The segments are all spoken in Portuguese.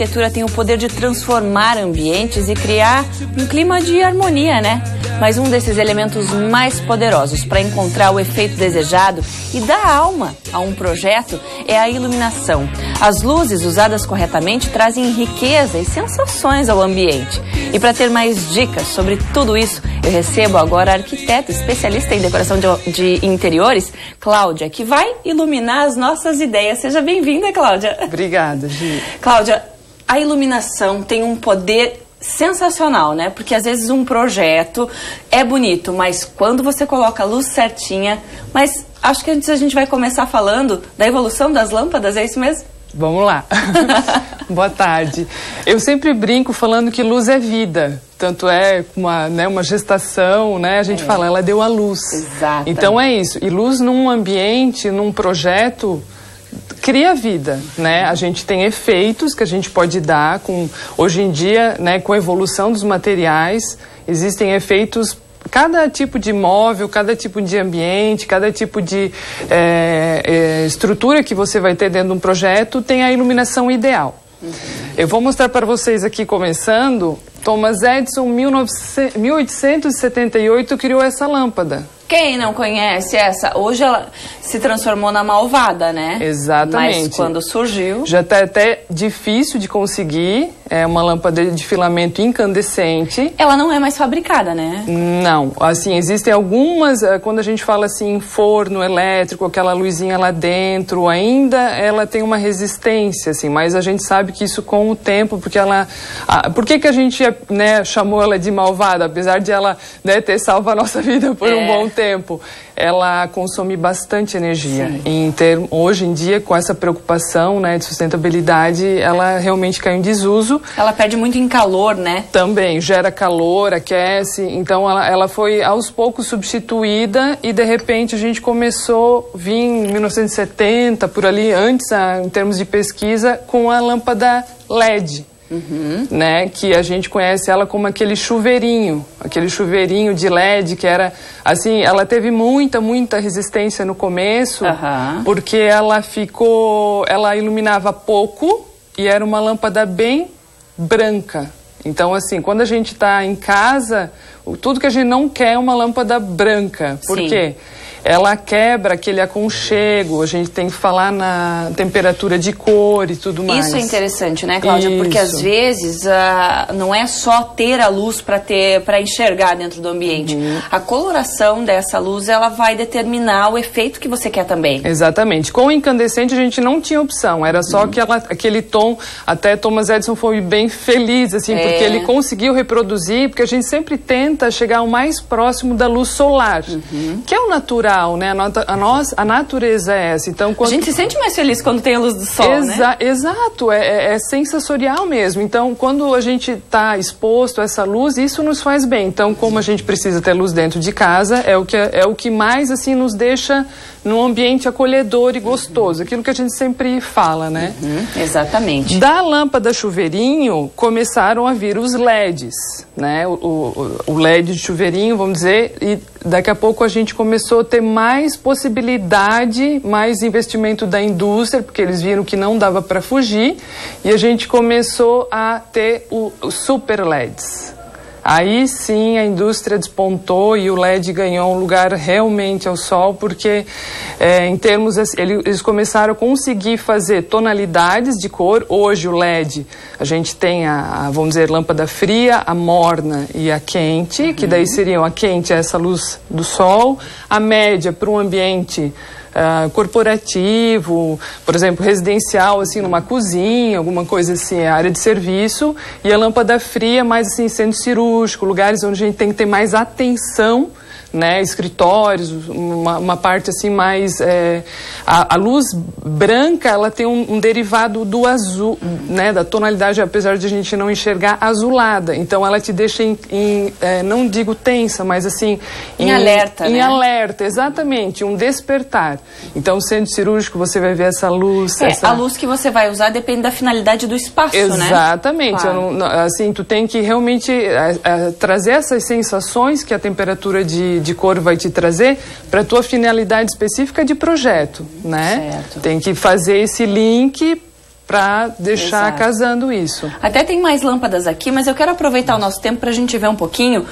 arquitetura tem o poder de transformar ambientes e criar um clima de harmonia, né? Mas um desses elementos mais poderosos para encontrar o efeito desejado e dar alma a um projeto é a iluminação. As luzes usadas corretamente trazem riqueza e sensações ao ambiente. E para ter mais dicas sobre tudo isso, eu recebo agora a arquiteta especialista em decoração de interiores, Cláudia, que vai iluminar as nossas ideias. Seja bem-vinda, Cláudia. Obrigada, Gi. Cláudia, a iluminação tem um poder sensacional, né? Porque às vezes um projeto é bonito, mas quando você coloca a luz certinha... Mas acho que antes a gente vai começar falando da evolução das lâmpadas, é isso mesmo? Vamos lá. Boa tarde. Eu sempre brinco falando que luz é vida. Tanto é uma gestação, né? A gente fala, ela deu a luz. Exato. Então é isso. E luz num ambiente, num projeto, cria vida, né? A gente tem efeitos que a gente pode dar hoje em dia, né, com a evolução dos materiais, existem efeitos. Cada tipo de móvel, cada tipo de ambiente, cada tipo de estrutura que você vai ter dentro de um projeto tem a iluminação ideal. Eu vou mostrar para vocês aqui, começando, Thomas Edison, 1878, criou essa lâmpada. Quem não conhece essa? Hoje ela se transformou na malvada, né? Exatamente. Mas quando surgiu... Já está até difícil de conseguir, é uma lâmpada de filamento incandescente. Ela não é mais fabricada, né? Não, assim, existem algumas, quando a gente fala assim, forno elétrico, aquela luzinha lá dentro, ainda ela tem uma resistência, assim, mas a gente sabe que isso com o tempo, porque ela... por que a gente, né, chamou ela de malvada? Apesar de ela, né, ter salvo a nossa vida por um bom tempo, ela consome bastante energia. Hoje em dia, com essa preocupação, né, de sustentabilidade, ela realmente caiu em desuso. Ela perde muito em calor, né? Também, gera calor, aquece. Então, ela foi aos poucos substituída e, de repente, a gente começou a vir em 1970, por ali, antes, em termos de pesquisa, com a lâmpada LED. Né, que a gente conhece ela como aquele chuveirinho de LED, que era assim, ela teve muita resistência no começo, porque ela iluminava pouco e era uma lâmpada bem branca. Então, assim, quando a gente está em casa, tudo que a gente não quer é uma lâmpada branca. Por quê? Ela quebra aquele aconchego, a gente tem que falar na temperatura de cor e tudo mais. Isso é interessante, né, Cláudia? Isso. Porque às vezes não é só ter a luz para enxergar dentro do ambiente. A coloração dessa luz, ela vai determinar o efeito que você quer também. Exatamente. Com o incandescente a gente não tinha opção, era só aquele tom. Até Thomas Edison foi bem feliz, assim, porque ele conseguiu reproduzir, porque a gente sempre tenta chegar o mais próximo da luz solar, que é o natural. Né? A natureza é essa. Então, a gente se sente mais feliz quando tem a luz do sol, né? Exato, é sensorial mesmo. Então, quando a gente está exposto a essa luz, isso nos faz bem. Então, como a gente precisa ter luz dentro de casa, é o que mais assim nos deixa num ambiente acolhedor e gostoso. Aquilo que a gente sempre fala, né? Exatamente. Da lâmpada chuveirinho, começaram a vir os LEDs, né? O LED de chuveirinho, vamos dizer, e daqui a pouco a gente começou a ter mais possibilidade, mais investimento da indústria, porque eles viram que não dava para fugir, e a gente começou a ter os super LEDs. Aí sim a indústria despontou e o LED ganhou um lugar realmente ao sol, porque em termos, eles começaram a conseguir fazer tonalidades de cor. Hoje o LED, a gente tem vamos dizer, lâmpada fria, a morna e a quente, que daí seriam a quente, essa luz do sol, a média para um ambiente corporativo, por exemplo, residencial, assim, numa cozinha, alguma coisa assim, área de serviço, e a lâmpada fria, mais assim, centro cirúrgico, lugares onde a gente tem que ter mais atenção, né, escritórios, uma parte assim mais... a luz branca, ela tem um derivado do azul, né, da tonalidade, apesar de a gente não enxergar, azulada. Então ela te deixa não digo tensa, mas assim... Em alerta, em né? alerta, exatamente, um despertar. Então, o centro cirúrgico, você vai ver essa luz... A luz que você vai usar depende da finalidade do espaço, né? Exatamente. Claro. Assim, tu tem que realmente trazer essas sensações que a temperatura de cor vai te trazer para a tua finalidade específica de projeto, né? Certo. Tem que fazer esse link para deixar Exato. casando isso. Até tem mais lâmpadas aqui, mas eu quero aproveitar o nosso tempo para a gente ver um pouquinho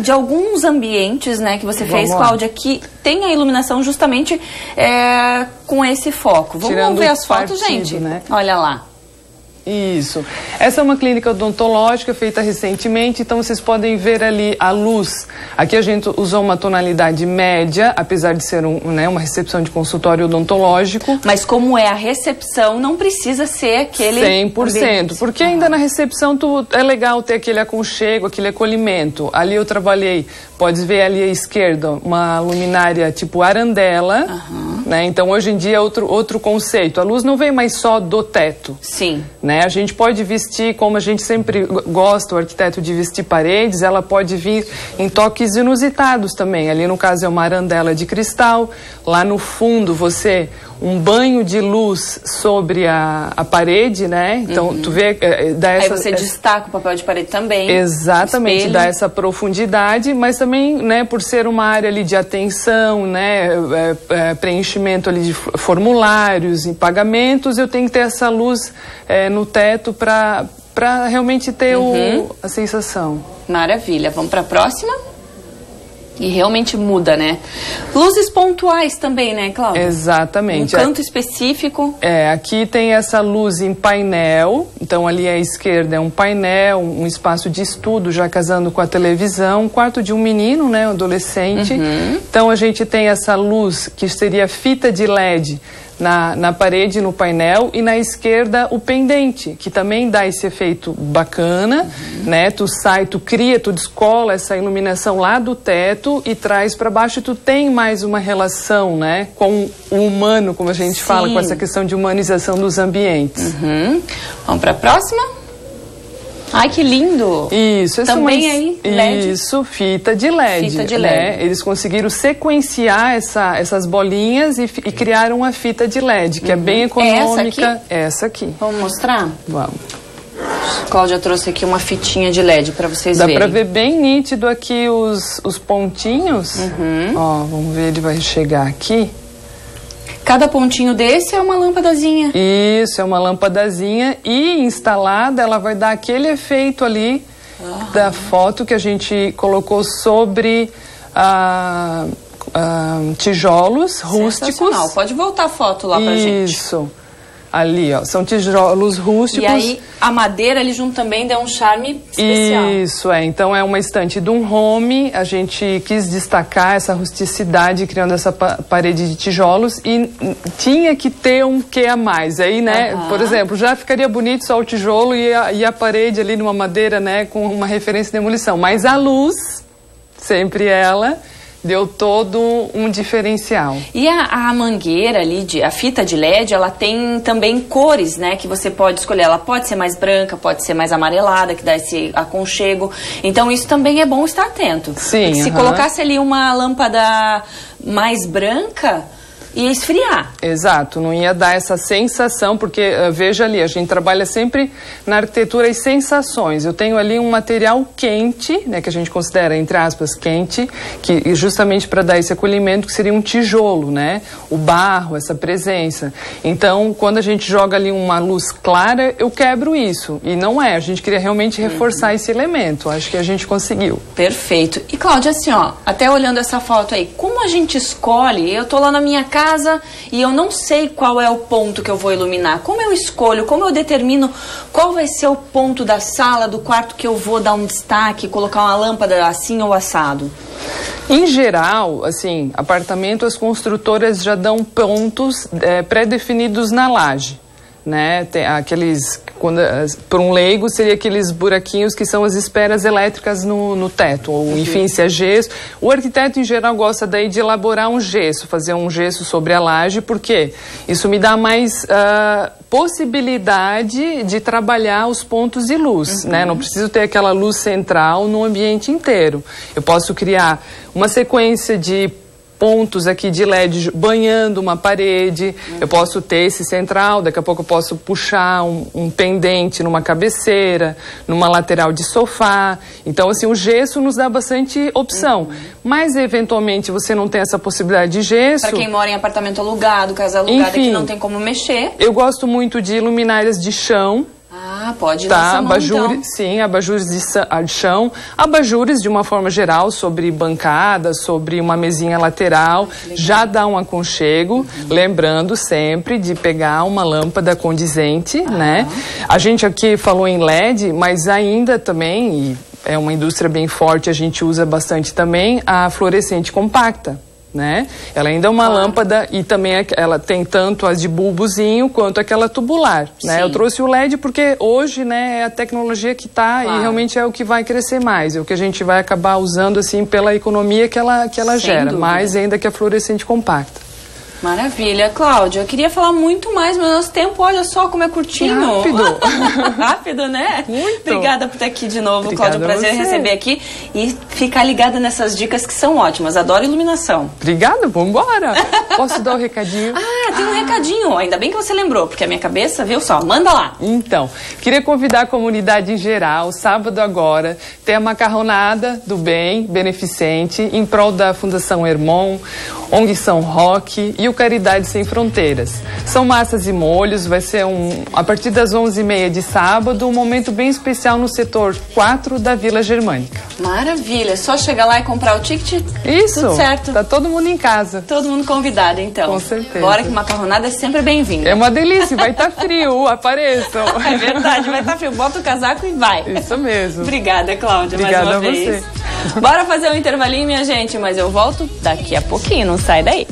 de alguns ambientes, né, que você fez, Cláudia, que tem a iluminação justamente com esse foco. Vamos ver as fotos, gente? Né? Olha lá. Isso. Essa é uma clínica odontológica feita recentemente, então vocês podem ver ali a luz. Aqui a gente usou uma tonalidade média, apesar de ser uma recepção de consultório odontológico. Mas como é a recepção, não precisa ser aquele 100%, porque ainda na recepção é legal ter aquele aconchego, aquele acolhimento. Ali eu trabalhei, pode ver ali à esquerda, uma luminária tipo arandela, né? Então hoje em dia é outro conceito. A luz não vem mais só do teto. Sim. Né? A gente pode vestir, como a gente sempre gosta, o arquiteto, de vestir paredes, ela pode vir em toques inusitados também. Ali no caso é uma arandela de cristal, lá no fundo um banho de luz sobre a parede, né? Então tu vê, aí você destaca o papel de parede também. Exatamente, espelho. dá essa profundidade, mas também, né, por ser uma área ali de atenção, né, preenchimento ali de formulários e pagamentos, eu tenho que ter essa luz no teto para realmente ter a sensação. Maravilha, vamos para a próxima? E realmente muda, né? Luzes pontuais também, né, Cláudia? Exatamente. Um canto específico. Aqui tem essa luz em painel, então ali à esquerda é um painel, um espaço de estudo, já casando com a televisão, um quarto de um menino, né, um adolescente. Então a gente tem essa luz que seria fita de LED na parede, no painel, e na esquerda o pendente, que também dá esse efeito bacana, né? Tu cria, tu descola essa iluminação lá do teto e traz para baixo, e tu tem mais uma relação, né, com o humano, como a gente fala, com essa questão de humanização dos ambientes. Vamos para a próxima? Ai, que lindo! Isso, também aí, LED? Isso, fita de LED. Fita de LED. Né? Eles conseguiram sequenciar essas bolinhas e criaram uma fita de LED, que é bem econômica. Essa aqui? Essa aqui. Vamos mostrar? Vamos. A Cláudia trouxe aqui uma fitinha de LED para vocês verem. Dá para ver bem nítido aqui os pontinhos. Ó, vamos ver, ele vai chegar aqui. Cada pontinho desse é uma lâmpadazinha. Isso, é uma lâmpadazinha, e instalada ela vai dar aquele efeito ali da foto que a gente colocou sobre tijolos rústicos. Pode voltar a foto lá pra gente. Isso. Ali, ó, são tijolos rústicos. E aí, a madeira ali junto também dá um charme especial. Isso, então é uma estante de um home, a gente quis destacar essa rusticidade criando essa parede de tijolos, e tinha que ter um quê a mais, aí, né, por exemplo, já ficaria bonito só o tijolo e a parede ali numa madeira, né, com uma referência de demolição, mas a luz, sempre ela, deu todo um diferencial. E a mangueira ali, a fita de LED, ela tem também cores, né? Que você pode escolher. Ela pode ser mais branca, pode ser mais amarelada, que dá esse aconchego. Então isso também é bom estar atento. Sim. Se colocasse ali uma lâmpada mais branca, ia esfriar. Exato, não ia dar essa sensação, porque veja ali, a gente trabalha sempre na arquitetura as sensações. Eu tenho ali um material quente, né, que a gente considera, entre aspas, quente, que justamente para dar esse acolhimento, que seria um tijolo, né, o barro, essa presença. Então, quando a gente joga ali uma luz clara, eu quebro isso, e não é, a gente queria realmente reforçar esse elemento, acho que a gente conseguiu. Perfeito. E Cláudia, assim, ó, até olhando essa foto aí, como a gente escolhe? Eu tô lá na minha casa e eu não sei qual é o ponto que eu vou iluminar. Como eu escolho, como eu determino qual vai ser o ponto da sala, do quarto que eu vou dar um destaque, colocar uma lâmpada assim ou assado? Em geral, assim, apartamento, as construtoras já dão pontos pré-definidos na laje, né? Tem aqueles, por um leigo, seria aqueles buraquinhos que são as esperas elétricas no teto, ou enfim, se é gesso. O arquiteto, em geral, gosta daí de elaborar um gesso, fazer um gesso sobre a laje, porque isso me dá mais possibilidade de trabalhar os pontos de luz, né? Não preciso ter aquela luz central no ambiente inteiro. Eu posso criar uma sequência de pontos aqui de LED banhando uma parede, eu posso ter esse central, daqui a pouco eu posso puxar um pendente numa cabeceira, numa lateral de sofá. Então, assim, o gesso nos dá bastante opção. Mas, eventualmente, você não tem essa possibilidade de gesso. Para quem mora em apartamento alugado, casa alugada, enfim, que não tem como mexer. Eu gosto muito de luminárias de chão. Ah, pode lançar mão, então. Sim, abajures de chão, abajures de uma forma geral sobre bancada, sobre uma mesinha lateral, já dá um aconchego, lembrando sempre de pegar uma lâmpada condizente, né? A gente aqui falou em LED, mas ainda também, e é uma indústria bem forte, a gente usa bastante também, a fluorescente compacta. Né? Ela ainda é uma lâmpada e também ela tem tanto as de bulbozinho quanto aquela tubular, né? Eu trouxe o LED porque hoje, né, é a tecnologia que está e realmente é o que vai crescer mais, é o que a gente vai acabar usando assim pela economia que ela gera, dúvida. Mais ainda que a fluorescente compacta. Maravilha. Cláudia, eu queria falar muito mais, mas nosso tempo, olha só como é curtinho. Rápido. Rápido, né? Muito. Obrigada por estar aqui de novo, Obrigada, Cláudia. Prazer em receber aqui e ficar ligada nessas dicas que são ótimas. Adoro iluminação. Obrigada, vambora. Posso dar o recadinho? Tem um recadinho. Ainda bem que você lembrou, porque a minha cabeça, viu só, manda lá. Então, queria convidar a comunidade em geral, sábado agora, tem a macarronada do bem, beneficente, em prol da Fundação Hermon, ONG São Roque e o Caridade Sem Fronteiras. São massas e molhos, vai ser a partir das 11h30 de sábado, um momento bem especial no setor 4 da Vila Germânica. Maravilha, é só chegar lá e comprar o ticket. Isso, tudo certo. Tá todo mundo em casa. Todo mundo convidado, então. Com certeza. Bora que macarronada é sempre bem-vinda. É uma delícia, vai estar frio, apareçam. É verdade, vai estar frio, bota o casaco e vai. Isso mesmo. Obrigada, Cláudia, Obrigada mais uma vez. Você. Bora fazer um intervalinho, minha gente, mas eu volto daqui a pouquinho, não sai daí.